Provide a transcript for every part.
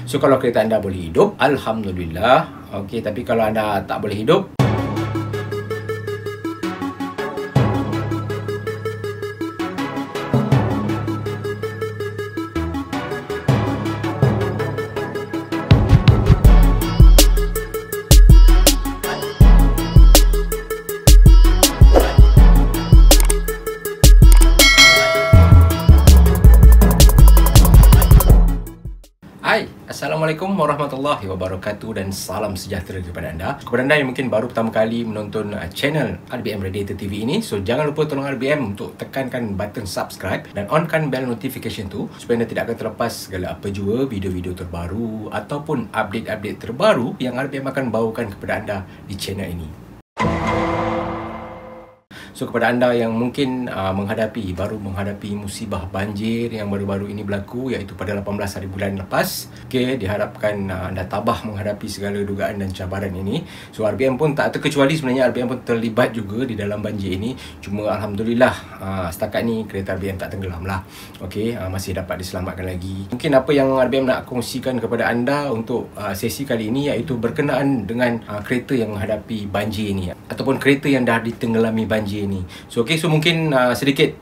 So kalau kereta anda boleh hidup, alhamdulillah. Okey, tapi kalau anda tak boleh hidup, hai, Assalamualaikum warahmatullahi wabarakatuh dan salam sejahtera kepada anda. Kepada anda yang mungkin baru pertama kali menonton channel RBM Radiator TV ini, so jangan lupa tolong RBM untuk tekankan button subscribe dan onkan bell notification tu supaya anda tidak akan terlepas segala apa jua video-video terbaru ataupun update-update terbaru yang RBM akan bawakan kepada anda di channel ini. So kepada anda yang mungkin baru menghadapi musibah banjir yang baru-baru ini berlaku, iaitu pada 18 hari bulan lepas, okay, diharapkan anda tabah menghadapi segala dugaan dan cabaran ini. So RBM pun tak terkecuali, sebenarnya RBM pun terlibat juga di dalam banjir ini. Cuma alhamdulillah setakat ni kereta RBM tak tenggelam lah. Okay, masih dapat diselamatkan lagi. Mungkin apa yang RBM nak kongsikan kepada anda untuk sesi kali ini iaitu berkenaan dengan kereta yang menghadapi banjir ini, ataupun kereta yang dah ditenggelami banjir ni. So mungkin sedikit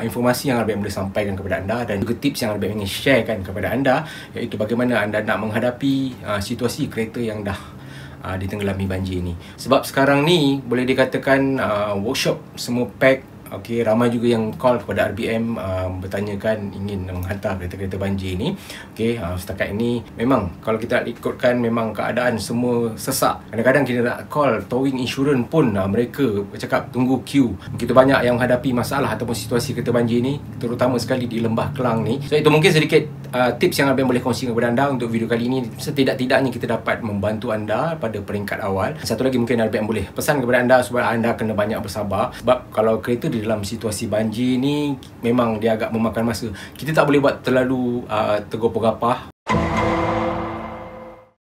informasi yang RBM boleh sampaikan kepada anda dan juga tips yang RBM ingin sharekan kepada anda, iaitu bagaimana anda nak menghadapi situasi kereta yang dah ditenggelami banjir ni. Sebab sekarang ni boleh dikatakan workshop semua pack. Okey, ramai juga yang call kepada RBM bertanyakan ingin menghantar kereta-kereta banjir ni. Okey, setakat ini memang kalau kita ikutkan memang keadaan semua sesak. Kadang-kadang kita nak call towing insurance pun mereka bercakap tunggu queue. Begitu banyak yang menghadapi masalah ataupun situasi kereta banjir ni, terutama sekali di Lembah Kelang ni. So itu mungkin sedikit tips yang RBM boleh kongsikan kepada anda untuk video kali ini. Setidak-tidaknya kita dapat membantu anda pada peringkat awal. Satu lagi mungkin RBM boleh pesan kepada anda supaya anda kena banyak bersabar. Sebab kalau kereta di dalam situasi banjir ni memang dia agak memakan masa. Kita tak boleh buat terlalu tergopoh-gapah.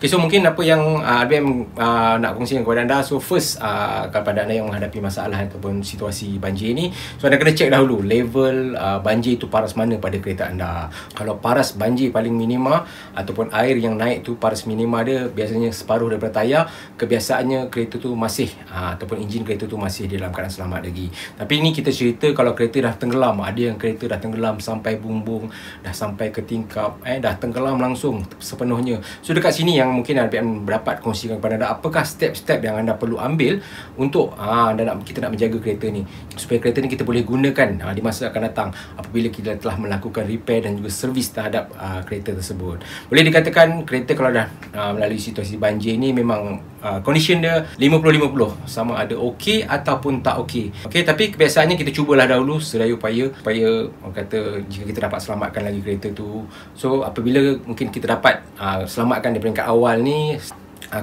Okay, so mungkin apa yang RBM nak kongsikan kepada anda. So first, kepada anda yang menghadapi masalah ataupun situasi banjir ni, so anda kena cek dahulu level banjir tu paras mana pada kereta anda. Kalau paras banjir paling minima ataupun air yang naik tu paras minima dia biasanya separuh daripada tayar, kebiasaannya kereta tu masih ataupun enjin kereta tu masih dalam keadaan selamat lagi. Tapi ni kita cerita kalau kereta dah tenggelam. Ada yang kereta dah tenggelam sampai bumbung, dah sampai ke tingkap, dah tenggelam langsung sepenuhnya. So dekat sini yang mungkin RBM dapat kongsikan kepada anda, apakah step-step yang anda perlu ambil untuk kita nak menjaga kereta ni supaya kereta ni kita boleh gunakan di masa akan datang apabila kita telah melakukan repair dan juga servis terhadap kereta tersebut. Boleh dikatakan kereta kalau dah melalui situasi banjir ni memang condition dia 50-50, sama ada okey ataupun tak okey. Okey, tapi kebiasaannya kita cubalah dahulu sedaya upaya supaya orang kata jika kita dapat selamatkan lagi kereta tu. So apabila mungkin kita dapat selamatkan di peringkat awal ni,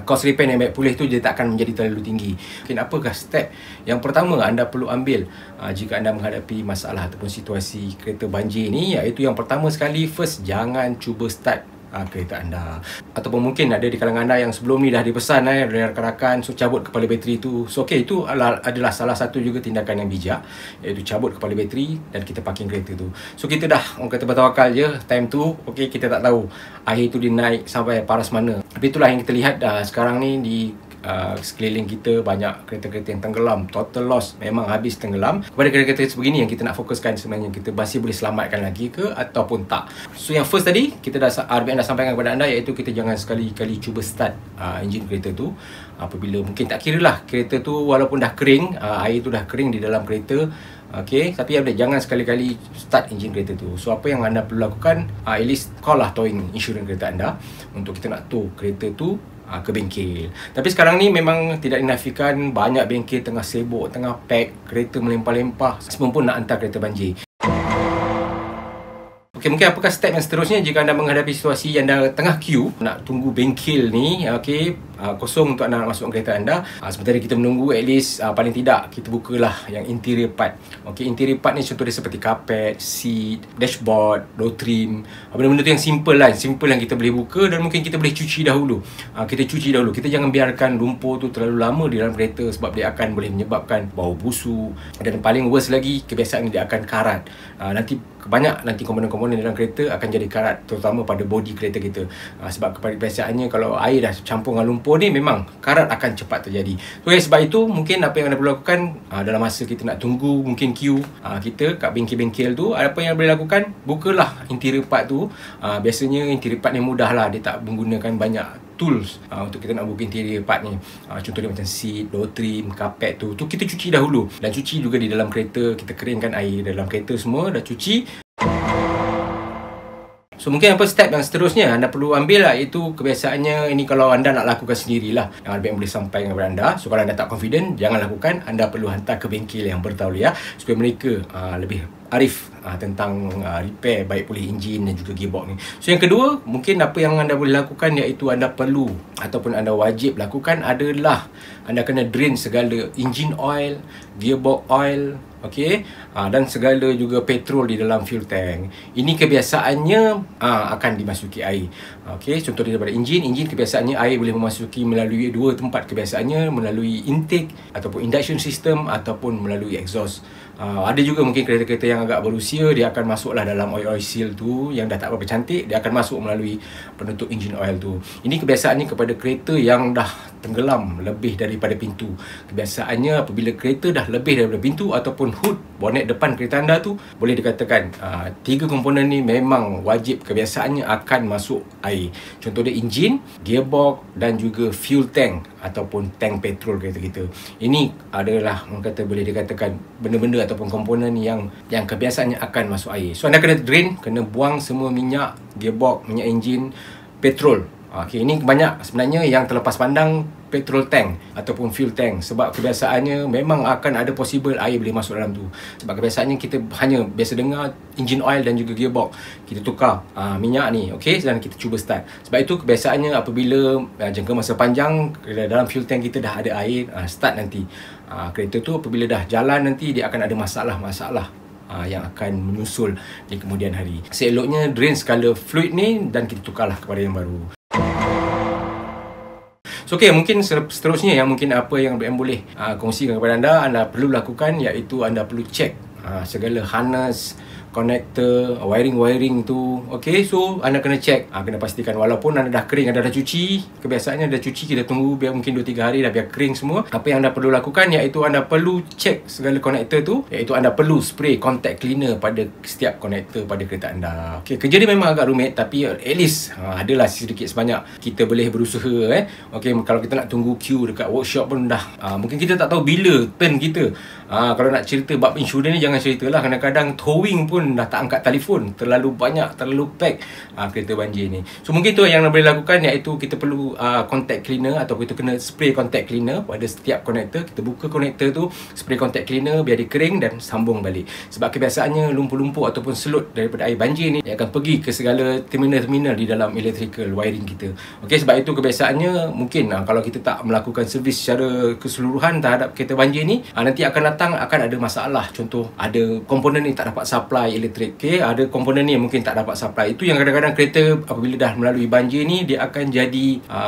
cost repair dan baik pulih tu dia tak akan menjadi terlalu tinggi. Mungkin apakah step yang pertama anda perlu ambil jika anda menghadapi masalah ataupun situasi kereta banjir ni, iaitu yang pertama sekali, first, jangan cuba start kereta anda. Ataupun mungkin ada di kalangan anda yang sebelum ni dah dipesan dari rakan-rakan, so cabut kepala bateri tu. So okey, itu adalah salah satu juga tindakan yang bijak, iaitu cabut kepala bateri dan kita parking kereta tu. So kita dah orang kata bertawakal je time tu. Okey, kita tak tahu air tu dia naik sampai paras mana. Tapi itulah yang kita lihat sekarang ni di sekeliling kita banyak kereta-kereta yang tenggelam, total loss, memang habis tenggelam. Kepada kereta-kereta sebegini yang kita nak fokuskan sebenarnya, kita masih boleh selamatkan lagi ke ataupun tak. So yang first tadi RBM dah sampaikan kepada anda, iaitu kita jangan sekali-kali cuba start enjin kereta tu apabila mungkin tak kira lah kereta tu walaupun dah kering, air tu dah kering di dalam kereta. Okey, tapi jangan sekali-kali start enjin kereta tu. So apa yang anda perlu lakukan, at least call lah towing insurance kereta anda untuk kita nak tow kereta tu ke bengkel. Tapi sekarang ni memang tidak dinafikan banyak bengkel tengah sibuk, tengah pack, kereta melempah-lempah, semua pun nak hantar kereta banjir. Okey, mungkin apakah step yang seterusnya jika anda menghadapi situasi anda tengah queue nak tunggu bengkel ni, kosong untuk anda nak masuk kereta anda. Sementara kita menunggu, at least paling tidak kita bukalah yang interior part. Okey, interior part ni contohnya seperti carpet, seat, dashboard, door trim, benda-benda tu yang simple lah, simple yang kita boleh buka dan mungkin kita boleh cuci dahulu. Kita cuci dahulu. Kita jangan biarkan lumpur tu terlalu lama di dalam kereta sebab dia akan boleh menyebabkan bau busuk dan paling worst lagi, kebiasaan dia akan karat. Nanti banyak nanti komponen-komponen dalam kereta akan jadi karat, terutama pada bodi kereta kita. Sebab kebiasaannya kalau air dah campur dengan lumpur ni, memang karat akan cepat terjadi. So sebab itu mungkin apa yang anda perlu lakukan dalam masa kita nak tunggu mungkin queue kita kat bengkel-bengkel tu, apa yang boleh lakukan, bukalah interior part tu. Biasanya interior part ni mudah lah, dia tak menggunakan banyak tools untuk kita nak buka interior part ni. Contohnya macam seat, door trim, carpet tu kita cuci dahulu, dan cuci juga di dalam kereta. Kita keringkan air dalam kereta semua, dah cuci. So mungkin apa step yang seterusnya anda perlu ambil lah, iaitu kebiasaannya ini kalau anda nak lakukan sendirilah, yang lebih boleh sampai kepada anda. So kalau anda tak confident, jangan lakukan. Anda perlu hantar ke bengkel yang bertauliah supaya mereka lebih arif tentang repair baik pulih enjin dan juga gearbox ni. So yang kedua, mungkin apa yang anda boleh lakukan, iaitu anda perlu ataupun anda wajib lakukan adalah anda kena drain segala engine oil, gearbox oil, dan segala juga petrol di dalam fuel tank. Ini kebiasaannya akan dimasuki air. Contoh daripada enjin kebiasaannya air boleh memasuki melalui dua tempat. Kebiasaannya melalui intake ataupun induction system ataupun melalui exhaust. Ada juga mungkin kereta-kereta yang agak berusia, dia akan masuklah dalam oil seal tu yang dah tak berapa cantik, dia akan masuk melalui penutup engine oil tu. Ini kebiasaannya kepada kereta yang dah tenggelam lebih daripada pintu. Kebiasaannya apabila kereta dah lebih daripada pintu ataupun hood, bonet depan kereta anda tu, boleh dikatakan tiga komponen ni memang wajib kebiasaannya akan masuk air. Contoh dia engine, gearbox dan juga fuel tank ataupun tank petrol kereta kita. Ini adalah orang kata boleh dikatakan benda-benda ataupun komponen yang kebiasaannya akan masuk air. So anda kena drain, kena buang semua minyak gearbox, minyak enjin, petrol. Ini banyak sebenarnya yang terlepas pandang petrol tank ataupun fuel tank, sebab kebiasaannya memang akan ada possible air boleh masuk dalam tu. Sebab kebiasaannya kita hanya biasa dengar engine oil dan juga gearbox, kita tukar minyak ni, dan kita cuba start. Sebab itu kebiasaannya apabila jangka masa panjang dalam fuel tank kita dah ada air, start nanti kereta tu apabila dah jalan nanti dia akan ada masalah-masalah yang akan menyusul di kemudian hari. Seeloknya drain segala fluid ni dan kita tukarlah kepada yang baru. So mungkin seterusnya yang mungkin apa yang boleh kongsikan kepada anda perlu lakukan, iaitu anda perlu check segala harness, connector, wiring tu. So anda kena check, kena pastikan walaupun anda dah kering, anda dah cuci, kebiasaannya dah cuci, kita tunggu biar mungkin 2-3 hari dah biar kering semua. Apa yang anda perlu lakukan, iaitu anda perlu check segala connector tu, iaitu anda perlu spray contact cleaner pada setiap connector pada kereta anda. Kerja dia memang agak rumit, tapi at least adalah sedikit sebanyak kita boleh berusaha. Kalau kita nak tunggu queue dekat workshop pun dah mungkin kita tak tahu bila turn kita. Kalau nak cerita bab insurans ni, jangan ceritalah, kadang-kadang towing pun dah tak angkat telefon, terlalu banyak, terlalu pack kereta banjir ni. So mungkin tu yang boleh lakukan, iaitu kita perlu contact cleaner atau kita kena spray contact cleaner pada setiap konektor. Kita buka konektor tu, spray contact cleaner biar dia kering dan sambung balik. Sebab kebiasaannya lumpur-lumpur ataupun selut daripada air banjir ni, dia akan pergi ke segala terminal-terminal di dalam electrical wiring kita. Sebab itu kebiasaannya mungkin kalau kita tak melakukan servis secara keseluruhan terhadap kereta banjir ni, nanti akan datang akan ada masalah. Contoh ada komponen ni tak dapat supply elektrik, ada komponen ni mungkin tak dapat supply. Itu yang kadang-kadang kereta apabila dah melalui banjir ni, dia akan jadi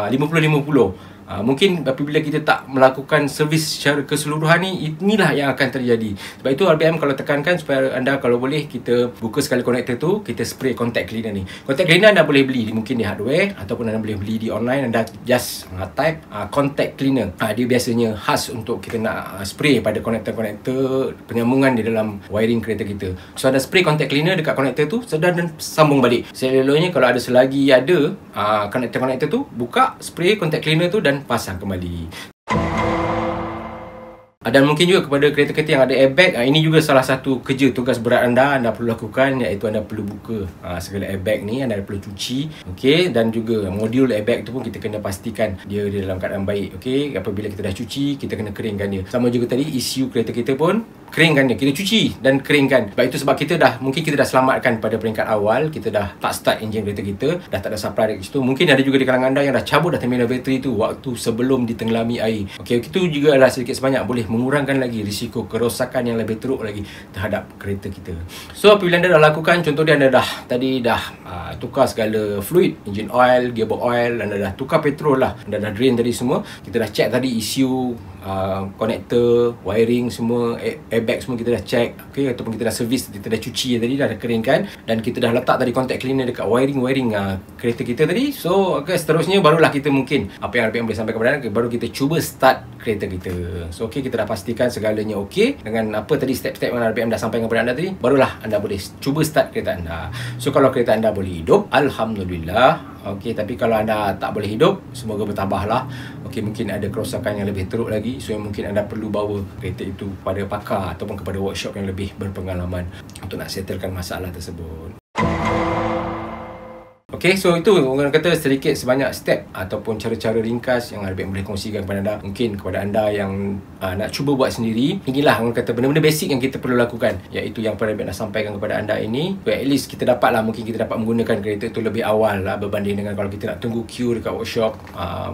50-50. Mungkin apabila kita tak melakukan servis secara keseluruhan ni, inilah yang akan terjadi. Sebab itu RBM kalau tekankan supaya anda kalau boleh kita buka sekali konektor tu, kita spray contact cleaner ni. Contact cleaner anda boleh beli mungkin di hardware ataupun anda boleh beli di online. Anda just type contact cleaner. Dia biasanya khas untuk kita nak spray pada konektor-konektor penyambungan di dalam wiring kereta kita. So anda spray contact cleaner dekat konektor tu, sedar dan sambung balik. Seleloknya kalau ada selagi ada konektor-konektor tu, buka, spray contact cleaner tu dan pasang kembali. Dan mungkin juga kepada kereta-kereta yang ada airbag, ini juga salah satu kerja tugas berat anda perlu lakukan, iaitu anda perlu buka segala airbag ni, anda perlu cuci, dan juga modul airbag tu pun kita kena pastikan dia dalam keadaan baik. Apabila kita dah cuci, kita kena keringkan dia. Sama juga tadi ECU kereta kita pun keringkan dia, kita cuci dan keringkan. Sebab kita dah selamatkan pada peringkat awal, kita dah tak start enjin kereta kita, dah tak ada supply dari situ. Mungkin ada juga di kalangan anda yang dah cabut dah terminal bateri tu waktu sebelum ditenggelami air. Itu juga adalah sedikit sebanyak boleh mengurangkan lagi risiko kerosakan yang lebih teruk lagi terhadap kereta kita. So apabila anda dah lakukan, contoh dia anda dah tukar segala fluid, engine oil, gearbox oil, anda dah tukar petrol lah, anda dah drain tadi semua, kita dah check tadi isu connector, wiring semua, airbag semua kita dah check, okay, ataupun kita dah servis, kita dah cuci tadi, dah keringkan, dan kita dah letak tadi contact cleaner dekat wiring kereta kita tadi. So okay, seterusnya barulah kita mungkin apa yang RPM boleh sampaikan kepada anda, baru kita cuba start kereta kita. So okay, kita dah pastikan segalanya okay dengan apa tadi step-step yang RPM dah sampaikan kepada anda tadi, barulah anda boleh cuba start kereta anda. So kalau kereta anda boleh hidup, Alhamdulillah. Okey, tapi kalau anda tak boleh hidup, semoga bertambahlah. Okey, mungkin ada kerosakan yang lebih teruk lagi, so mungkin anda perlu bawa kereta itu kepada pakar ataupun kepada workshop yang lebih berpengalaman untuk nak settlekan masalah tersebut. Okay, so itu orang kata sedikit sebanyak step ataupun cara-cara ringkas yang RPM boleh kongsikan kepada anda. Mungkin kepada anda yang nak cuba buat sendiri, inilah orang kata benda-benda basic yang kita perlu lakukan, iaitu yang RPM nak sampaikan kepada anda ini. So, at least kita dapat lah, mungkin kita dapat menggunakan kereta itu lebih awal lah berbanding dengan kalau kita nak tunggu queue dekat workshop.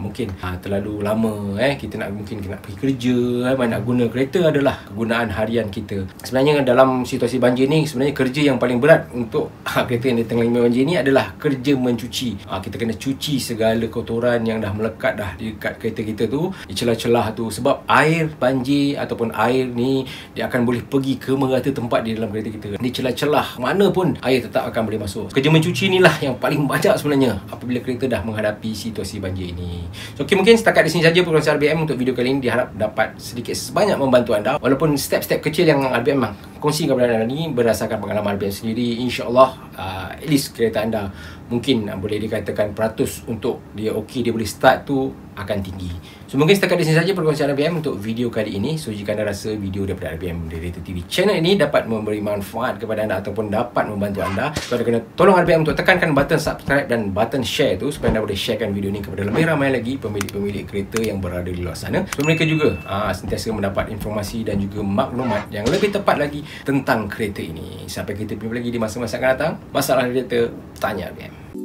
Mungkin terlalu lama, kita nak pergi kerja, nak guna kereta adalah kegunaan harian kita. Sebenarnya dalam situasi banjir ni, sebenarnya kerja yang paling berat untuk kereta yang di tengah banjir ni adalah kerja mencuci. Kita kena cuci segala kotoran yang dah melekat dah dekat kereta kita tu, di celah-celah tu, sebab air banjir ataupun air ni dia akan boleh pergi ke merata tempat di dalam kereta kita. Di celah-celah mana pun air tetap akan boleh masuk. Kerja mencuci inilah yang paling banyak sebenarnya apabila kereta dah menghadapi situasi banjir ini. So okay, mungkin setakat di sini saja perkongsian RBM untuk video kali ini. Diharap dapat sedikit sebanyak membantu anda, walaupun step-step kecil yang RBM kongsi kepada anda ni berdasarkan pengalaman RBM sendiri. InsyaAllah at least kereta anda mungkin boleh dikatakan peratus untuk dia okey, dia boleh start tu akan tinggi. So mungkin setakat di sini saja perkongsian RBM untuk video kali ini. So jika anda rasa video daripada RBM Moderator TV channel ini dapat memberi manfaat kepada anda ataupun dapat membantu anda, so anda kena tolong RBM untuk tekankan button subscribe dan button share tu, supaya anda boleh sharekan video ini kepada lebih ramai lagi pemilik-pemilik kereta yang berada di luar sana, so mereka juga sentiasa mendapat informasi dan juga maklumat yang lebih tepat lagi tentang kereta ini. Sampai kita berjumpa lagi di masa-masa akan datang. Masalah kereta, tanya RBM.